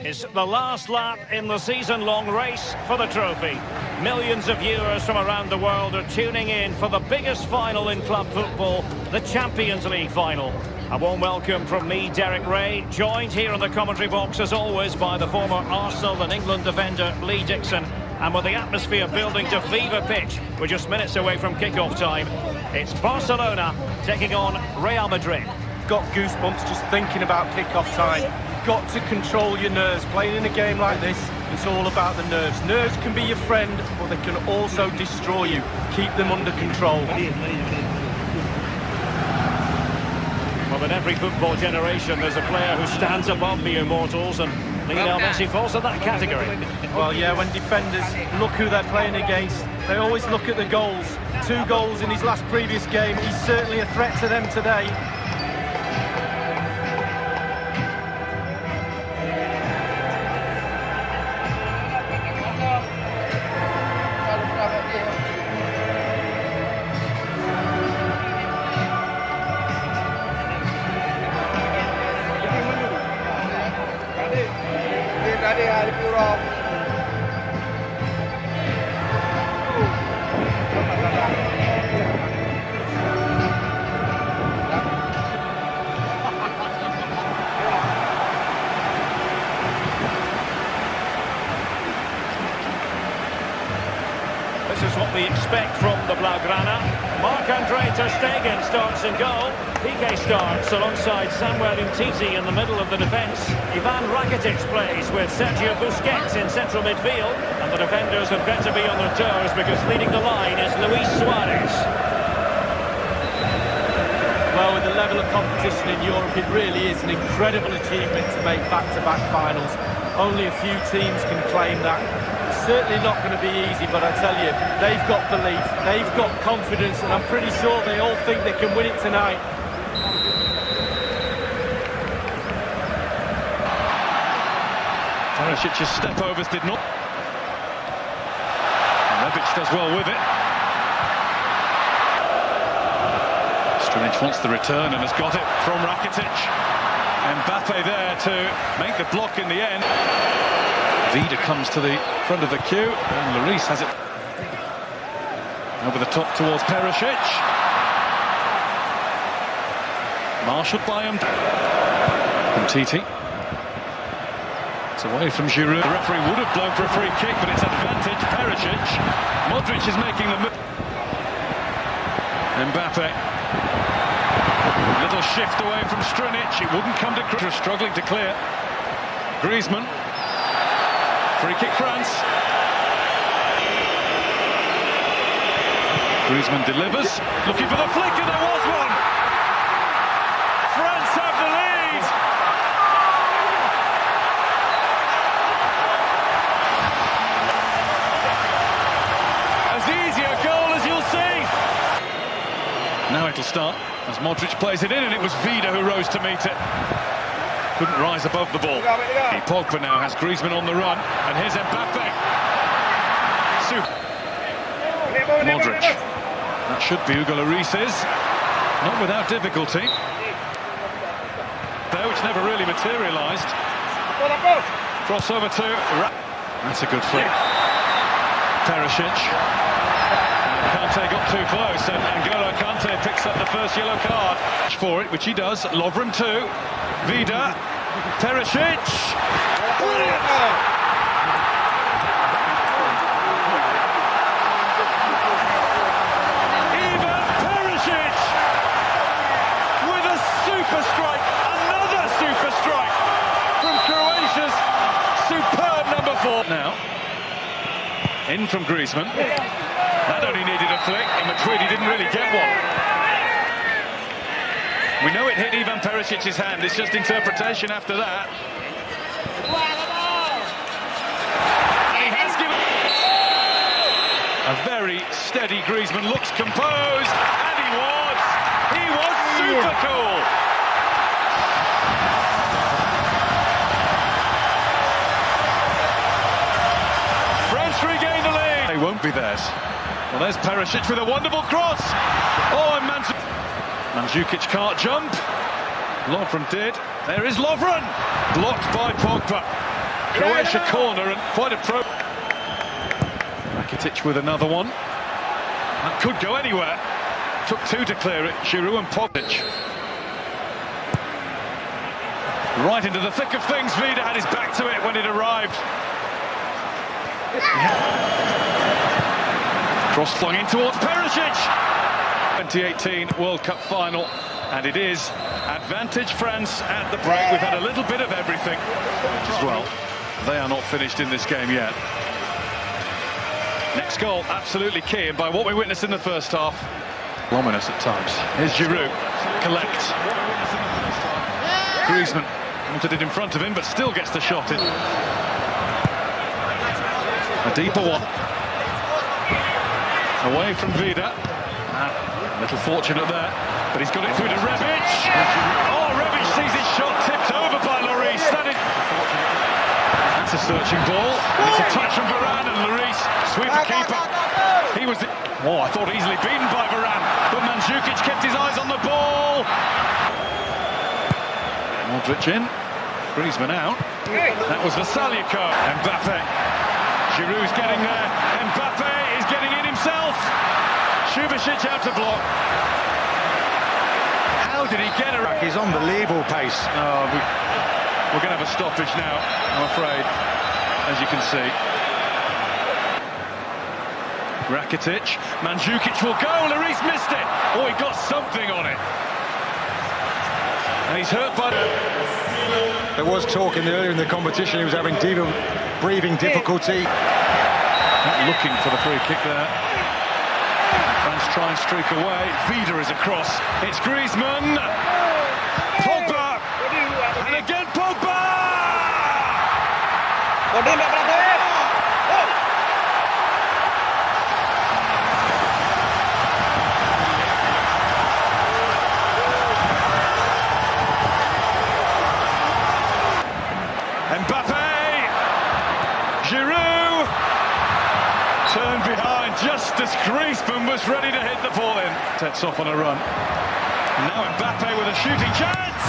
It's the last lap in the season-long race for the trophy. Millions of viewers from around the world are tuning in for the biggest final in club football, the Champions League final. A warm welcome from me, Derek Ray, joined here in the commentary box as always by the former Arsenal and England defender Lee Dixon. And with the atmosphere building to fever pitch, we're just minutes away from kick-off time. It's Barcelona taking on Real Madrid. Got goosebumps just thinking about kick-off time. Got to control your nerves. Playing in a game like this, it's all about the nerves. Nerves can be your friend, but they can also destroy you. Keep them under control. Well, in every football generation, there's a player who stands above the immortals, and Lionel Messi falls in that category. Well, yeah, when defenders look who they're playing against, they always look at the goals. 2 goals in his last previous game. He's certainly a threat to them today. This is what we expect from the Blaugrana. Marc-Andre ter Stegen starts in goal. Piqué starts alongside Samuel Umtiti in the middle of the defence. Ivan Rakitic plays with Sergio Busquets in central midfield. And the defenders had better be on their toes because leading the line is Luis Suarez. Well, with the level of competition in Europe, it really is an incredible achievement to make back-to-back finals. Only a few teams can claim that. Certainly not going to be easy, but I tell you, they've got belief, they've got confidence, and I'm pretty sure they all think they can win it tonight. Perisic's step-overs did not. Rebic does well with it. Strinic wants the return and has got it from Rakitic. Mbappe there to make the block in the end. Vida comes to the front of the queue, and Lloris has it over the top towards Perisic. Marshalled by him. Umtiti. It's away from Giroud. The referee would have blown for a free kick, but it's advantage Perisic. Modric is making the move. Mbappe. Little shift away from Strinic. It wouldn't come to Kroos, struggling to clear. Griezmann. Free kick France. Griezmann delivers, looking for the flick, and there was one! France have the lead! As easy a goal as you'll see! Now it'll start, as Modric plays it in, and it was Vida who rose to meet it. Couldn't rise above the ball. Pogba now has Griezmann on the run, and here's Mbappe. Modric. That should be Hugo Lloris's. Not without difficulty. Though it's never really materialised. Crossover to... That's a good flick. Perisic. Kante got too close, and N'Golo Kante picks up the first yellow card for it, which he does. Lovren too. Vida, Perisic. Brilliant! Ivan Perisic with a super strike, another super strike from Croatia's superb number 4. Now, in from Griezmann. That only needed a flick. In Madrid, he didn't really get one. We know it hit Ivan Perisic's hand, it's just interpretation after that. And he has given... A very steady Griezmann, looks composed, and he was super cool. France regain the lead. They won't be theirs. Well, there's Perisic with a wonderful cross. Oh, and Mandzukic can't jump. Lovren did. There is Lovren. Blocked by Pogba. Croatia corner and quite a pro. Rakitic with another one. That could go anywhere. Took two to clear it. Giroud and Pogic. Right into the thick of things. Vida had his back to it when it arrived. Cross flung in towards Perisic. 2018 World Cup final, and it is advantage France at the break. We've had a little bit of everything as well. They are not finished in this game yet. Next goal, absolutely key, and by what we witnessed in the first half, ominous at times. Here's Giroud, collect. Griezmann wanted it in front of him, but still gets the shot in. A deeper one. Away from Vida. A little fortunate there, but he's got it through to Rebic. Oh, Rebic sees his shot tipped over by Lloris. That's a searching ball. And it's a touch from Varane, and Lloris, sweeper keeper. He was the... Oh, I thought easily beaten by Varane, but Mandzukic kept his eyes on the ball. Modric in. Griezmann out. That was Vasilico. Mbappe. Giroud's getting there. Mbappe is getting in himself. Subasic out to block. How did he get around? His unbelievable pace. Oh, we're going to have a stoppage now, I'm afraid, as you can see. Rakitic. Mandzukic will go. Lloris missed it. Oh, he got something on it. And he's hurt by... There was talk earlier in the competition he was having breathing difficulty. Not looking for the free kick there. France try and streak away. Vida is across. It's Griezmann. Pogba. And again Pogba! Mbappe! Giroud! Turned behind just as Griezmann was ready to hit the ball in. Sets off on a run. And now Mbappe with a shooting chance!